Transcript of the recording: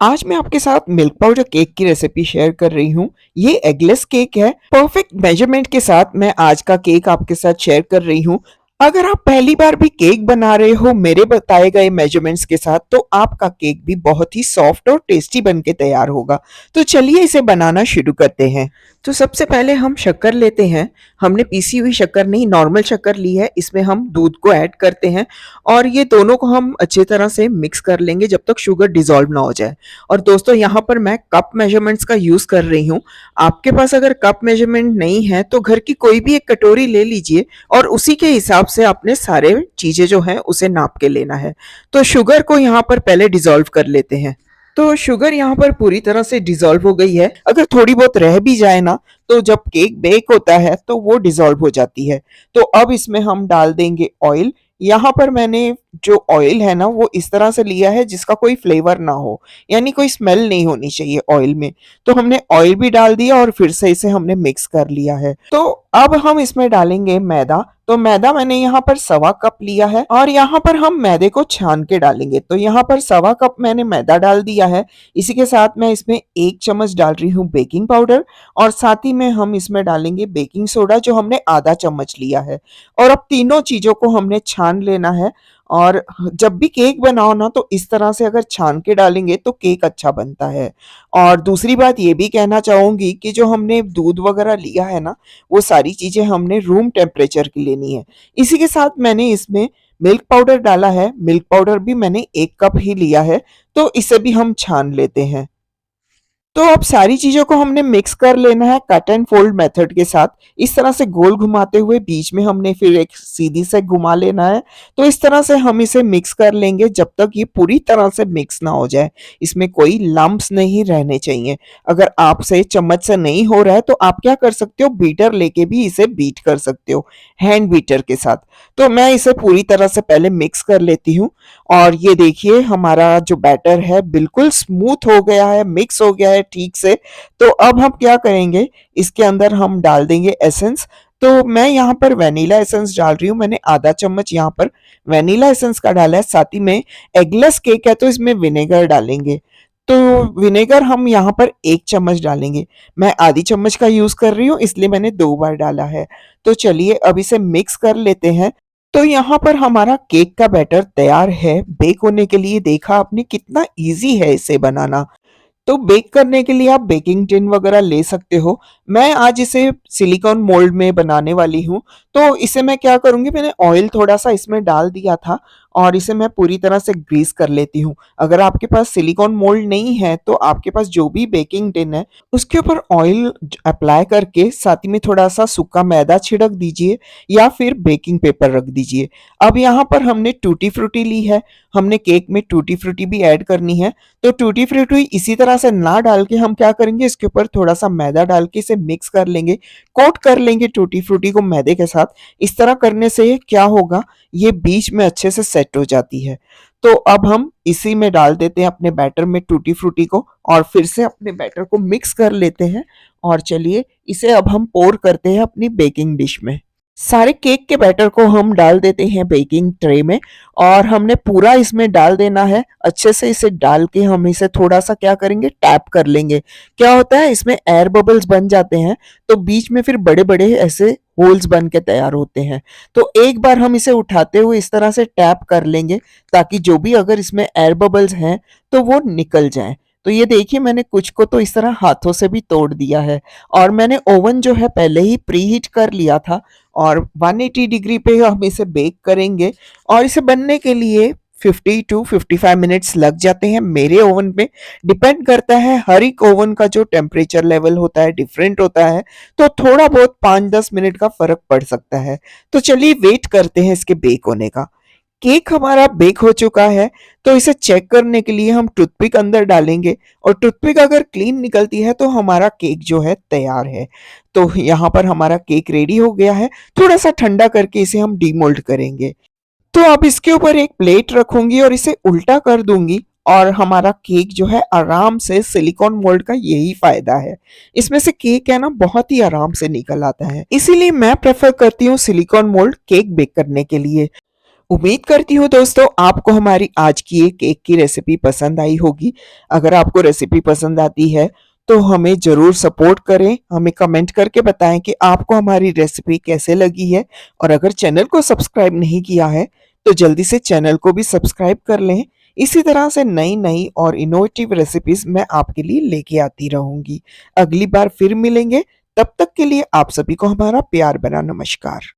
आज मैं आपके साथ मिल्क पाउडर केक की रेसिपी शेयर कर रही हूँ। ये एगलेस केक है। परफेक्ट मेजरमेंट के साथ मैं आज का केक आपके साथ शेयर कर रही हूँ। अगर आप पहली बार भी केक बना रहे हो मेरे बताए गए मेजरमेंट्स के साथ तो आपका केक भी बहुत ही सॉफ्ट और टेस्टी बन के तैयार होगा। तो चलिए इसे बनाना शुरू करते हैं। तो सबसे पहले हम शक्कर लेते हैं। हमने पीसी हुई शक्कर नहीं, नॉर्मल शक्कर ली है। इसमें हम दूध को ऐड करते हैं और ये दोनों को हम अच्छी तरह से मिक्स कर लेंगे जब तक शुगर डिसॉल्व ना हो जाए। और दोस्तों यहाँ पर मैं कप मेजरमेंट्स का यूज़ कर रही हूँ। आपके पास अगर कप मेजरमेंट नहीं है तो घर की कोई भी एक कटोरी ले लीजिए और उसी के हिसाब से अपने सारे चीज़ें जो हैं उसे नाप के लेना है। तो शुगर को यहाँ पर पहले डिसॉल्व कर लेते हैं। तो शुगर यहाँ पर पूरी तरह से डिसॉल्व हो गई है। अगर थोड़ी बहुत रह भी जाए ना तो जब केक बेक होता है तो वो डिसॉल्व हो जाती है। तो अब इसमें हम डाल देंगे ऑयल। यहाँ पर मैंने जो ऑयल है ना वो इस तरह से लिया है जिसका कोई फ्लेवर ना हो, यानी कोई स्मेल नहीं होनी चाहिए ऑयल में। तो हमने ऑयल भी डाल दिया और फिर से इसे हमने मिक्स कर लिया है। तो अब हम इसमें डालेंगे मैदा। तो मैदा मैंने यहाँ पर 1.25 कप लिया है और यहाँ पर हम मैदे को छान के डालेंगे। तो यहाँ पर 1.25 कप मैंने मैदा डाल दिया है। इसी के साथ मैं इसमें 1 चम्मच डाल रही हूँ बेकिंग पाउडर और साथ ही में हम इसमें डालेंगे बेकिंग सोडा जो हमने आधा चम्मच लिया है। और अब तीनों चीज़ों को हमने छान लेना है। और जब भी केक बनाओ ना तो इस तरह से अगर छान के डालेंगे तो केक अच्छा बनता है। और दूसरी बात ये भी कहना चाहूँगी कि जो हमने दूध वगैरह लिया है ना वो सारी चीज़ें हमने रूम टेम्परेचर की लेनी है। इसी के साथ मैंने इसमें मिल्क पाउडर डाला है। मिल्क पाउडर भी मैंने 1 कप ही लिया है। तो इसे भी हम छान लेते हैं। तो अब सारी चीज़ों को हमने मिक्स कर लेना है कट एंड फोल्ड मेथड के साथ। इस तरह से गोल घुमाते हुए बीच में हमने फिर एक सीधी से घुमा लेना है। तो इस तरह से हम इसे मिक्स कर लेंगे जब तक ये पूरी तरह से मिक्स ना हो जाए। इसमें कोई लम्प्स नहीं रहने चाहिए। अगर आपसे चम्मच से नहीं हो रहा है तो आप क्या कर सकते हो, बीटर लेके भी इसे बीट कर सकते हो, हैंड बीटर के साथ। तो मैं इसे पूरी तरह से पहले मिक्स कर लेती हूँ। और ये देखिए हमारा जो बैटर है बिल्कुल स्मूथ हो गया है, मिक्स हो गया है ठीक से। तो अब हम क्या करेंगे, इसके अंदर हम डाल देंगे एसेंस। तो मैं यहाँ पर वैनिला एसेंस डाल रही हूँ। मैंने आधा चम्मच यहाँ पर वैनिला एसेंस का डाला है। साथ ही में एगलेस केक है तो इसमें विनेगर डालेंगे। तो विनेगर हम यहाँ पर 1 चम्मच डालेंगे। मैं आधी चम्मच का यूज़ कर रही हूँ इसलिए मैंने 2 बार डाला है। तो चलिए अब इसे मिक्स कर लेते हैं। तो यहाँ पर हमारा केक का बैटर तैयार है बेक होने के लिए। देखा आपने कितना इजी है इसे बनाना। तो बेक करने के लिए आप बेकिंग टिन वगैरह ले सकते हो। मैं आज इसे सिलिकॉन मोल्ड में बनाने वाली हूँ। तो इसे मैं क्या करूँगी, मैंने ऑयल थोड़ा-सा इसमें डाल दिया था और इसे मैं पूरी तरह से ग्रीस कर लेती हूँ। अगर आपके पास सिलिकॉन मोल्ड नहीं है तो आपके पास जो भी बेकिंग टिन है उसके ऊपर ऑयल अप्लाई करके साथ ही में थोड़ा-सा सूखा मैदा छिड़क दीजिए या फिर बेकिंग पेपर रख दीजिए। अब यहाँ पर हमने टूटी फ्रूटी ली है। हमने केक में टूटी फ्रूटी भी ऐड करनी है। तो टूटी फ्रूटी इसी तरह से ना डाल के हम क्या करेंगे, इसके ऊपर थोड़ा सा मैदा डाल के इसे मिक्स कर लेंगे, कोट कर लेंगे टूटी फ्रूटी को मैदे के साथ। इस तरह करने से क्या होगा, ये बीच में अच्छे से सेट हो जाती है। तो अब हम इसी में डाल देते हैं अपने बैटर में टूटी फ्रूटी को और फिर से अपने बैटर को मिक्स कर लेते हैं। और चलिए इसे अब हम पोर करते हैं अपनी बेकिंग डिश में। सारे केक के बैटर को हम डाल देते हैं बेकिंग ट्रे में और हमने पूरा इसमें डाल देना है। अच्छे से इसे डाल के हम इसे थोड़ा-सा क्या करेंगे, टैप कर लेंगे। क्या होता है इसमें एयर बबल्स बन जाते हैं तो बीच में फिर बड़े-बड़े ऐसे होल्स बन के तैयार होते हैं। तो एक बार हम इसे उठाते हुए इस तरह से टैप कर लेंगे ताकि जो भी अगर इसमें एयर बबल्स हैं तो वो निकल जाएँ। तो ये देखिए मैंने कुछ को तो इस तरह हाथों से भी तोड़ दिया है। और मैंने ओवन जो है पहले ही प्रीहीट कर लिया था और 180 डिग्री पे हम इसे बेक करेंगे। और इसे बनने के लिए 50 टू 55 मिनट्स लग जाते हैं मेरे ओवन पे। डिपेंड करता है, हर एक ओवन का जो टेम्परेचर लेवल होता है डिफरेंट होता है। तो थोड़ा बहुत 5-10 मिनट का फ़र्क पड़ सकता है। तो चलिए वेट करते हैं इसके बेक होने का। केक हमारा बेक हो चुका है। तो इसे चेक करने के लिए हम टूथपिक अंदर डालेंगे और टूथपिक अगर क्लीन निकलती है तो हमारा केक जो है तैयार है। तो यहाँ पर हमारा केक रेडी हो गया है। थोड़ा-सा ठंडा करके इसे हम डीमोल्ड करेंगे। तो अब इसके ऊपर एक प्लेट रखूँगी और इसे उल्टा कर दूँगी और हमारा केक जो है आराम से, सिलिकॉन मोल्ड का यही फ़ायदा है। इसमें से केक है ना बहुत ही आराम से निकल आता है। इसीलिए मैं प्रेफ़र करती हूँ सिलिकॉन मोल्ड केक बेक करने के लिए। उम्मीद करती हूँ दोस्तों आपको हमारी आज की ये केक की रेसिपी पसंद आई होगी। अगर आपको रेसिपी पसंद आती है तो हमें ज़रूर सपोर्ट करें, हमें कमेंट करके बताएँ कि आपको हमारी रेसिपी कैसे लगी है और अगर चैनल को सब्सक्राइब नहीं किया है तो जल्दी से चैनल को भी सब्सक्राइब कर लें। इसी तरह से नई-नई और इनोवेटिव रेसिपीज़ मैं आपके लिए लेके आती रहूँगी। अगली बार फिर मिलेंगे, तब तक के लिए आप सभी को हमारा प्यार भरा नमस्कार।